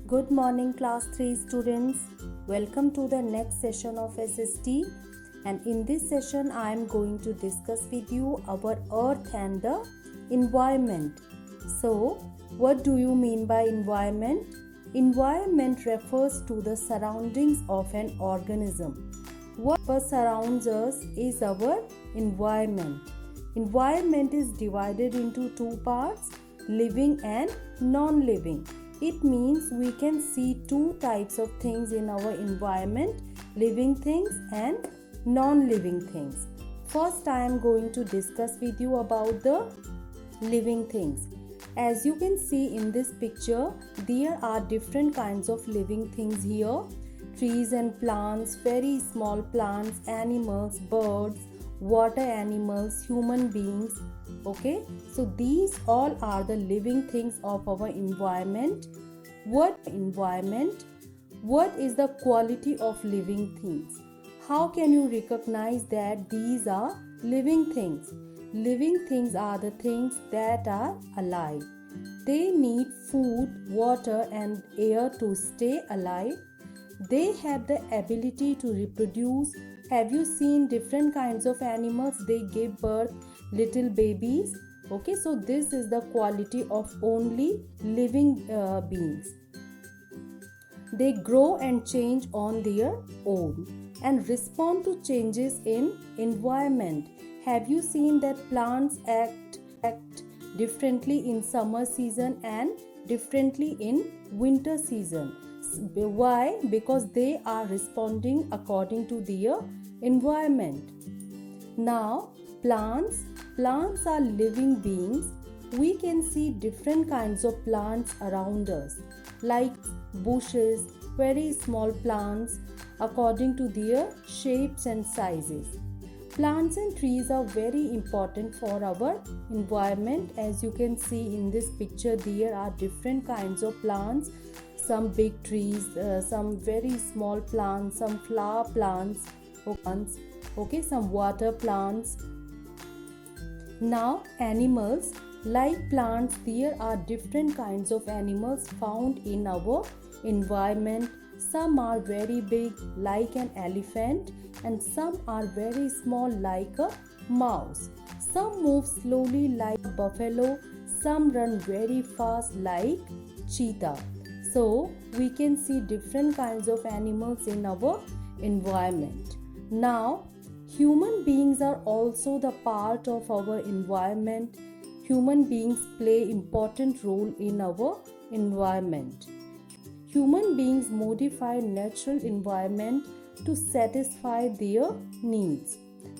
Good morning, class 3 students. Welcome to the next session of SST. And in this session, I am going to discuss with you our earth and the environment. So, what do you mean by environment? Environment refers to the surroundings of an organism. What surrounds us is our environment. Environment is divided into two parts, living and non-living. It means we can see two types of things in our environment, living things and non-living things. First, I am going to discuss with you about the living things. As you can see in this picture, there are different kinds of living things here. Trees and plants, very small plants, animals, birds, water animals, human beings. Okay, so these all are the living things of our environment. What environment? What is the quality of living things? How can you recognize that these are living things? Living things are the things that are alive. They need food, water, and air to stay alive. They have the ability to reproduce. Have you seen different kinds of animals? They give birth little babies. Okay, so this is the quality of only living beings. They grow and change on their own and respond to changes in environment. Have you seen that plants act differently in summer season and differently in winter season? Why? Because they are responding according to their environment. Now, plants are living beings. We can see different kinds of plants around us, like bushes, very small plants according to their shapes and sizes. Plants and trees are very important for our environment. As you can see in this picture, there are different kinds of plants, some big trees, some very small plants, some flower plants, okay, some water plants. Now, animals, like plants, there are different kinds of animals found in our environment. Some are very big, like an elephant, and some are very small, like a mouse. Some move slowly, like a buffalo. Some run very fast, like cheetah. So, we can see different kinds of animals in our environment. Now, human beings are also the part of our environment. Human beings play important role in our environment. Human beings modify natural environment to satisfy their needs.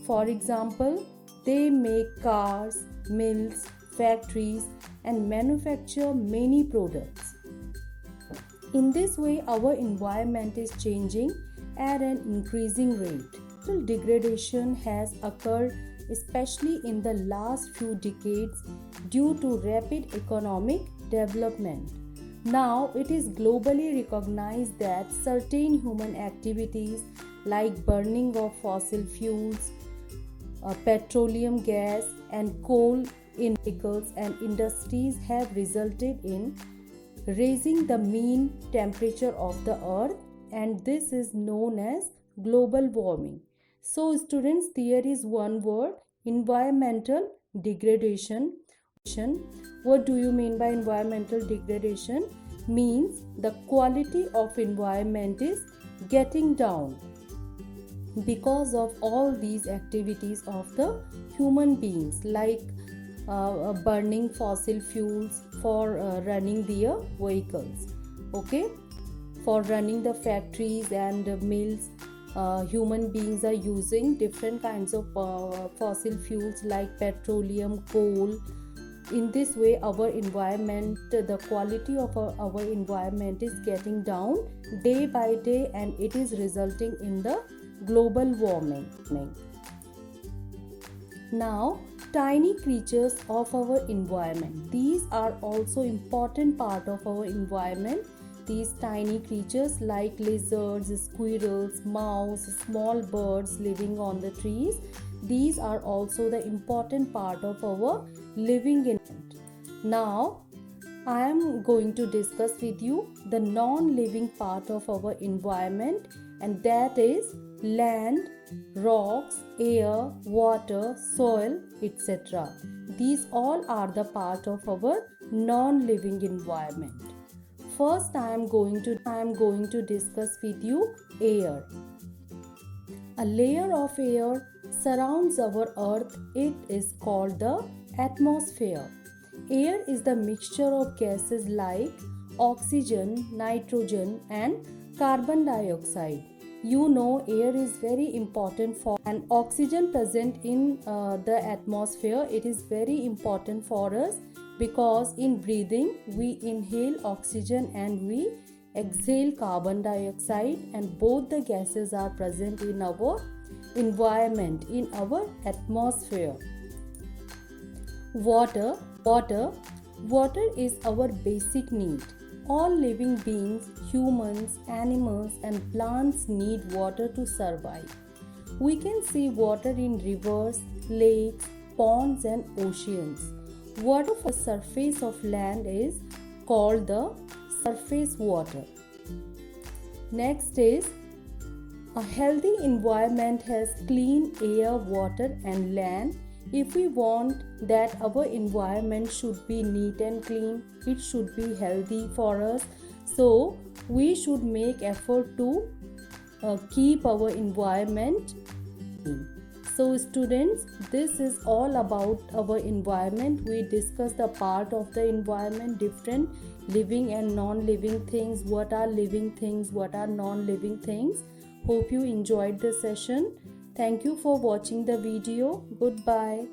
For example, they make cars, mills, factories, and manufacture many products. In this way, our environment is changing at an increasing rate. Degradation has occurred especially in the last few decades due to rapid economic development. Now, it is globally recognized that certain human activities like burning of fossil fuels, petroleum gas, and coal in vehicles and industries have resulted in raising the mean temperature of the earth, and this is known as global warming. So, students, there is one word, environmental degradation. What do you mean by environmental degradation? Means the quality of environment is getting down because of all these activities of the human beings, like burning fossil fuels for running their vehicles, okay, for running the factories and mills. Human beings are using different kinds of fossil fuels like petroleum, coal. In this way, our environment, the quality of our environment is getting down day by day, and it is resulting in the global warming. Now, tiny creatures of our environment. These are also important part of our environment. These tiny creatures like lizards, squirrels, mouse, small birds living on the trees, these are also the important part of our living environment. Now, I am going to discuss with you the non-living part of our environment, and that is land, rocks, air, water, soil, etc. These all are the part of our non-living environment. First, I am going to discuss with you air. A layer of air surrounds our earth. It is called the atmosphere. Air is the mixture of gases like oxygen, nitrogen, and carbon dioxide. You know, air is very important for and oxygen present in the atmosphere. It is very important for us because in breathing we inhale oxygen and we exhale carbon dioxide, and both the gases are present in our environment, in our atmosphere. Water is our basic need. All living beings, humans, animals, and plants need water to survive. We can see water in rivers, lakes, ponds, and oceans. Water for the surface of land is called the surface water. Next is, a healthy environment has clean air, water, and land. If we want that our environment should be neat and clean, it should be healthy for us. So we should make effort to keep our environment clean. So students, this is all about our environment. We discussed the part of the environment, different living and non-living things, what are living things, what are non-living things. Hope you enjoyed the session. Thank you for watching the video. Goodbye.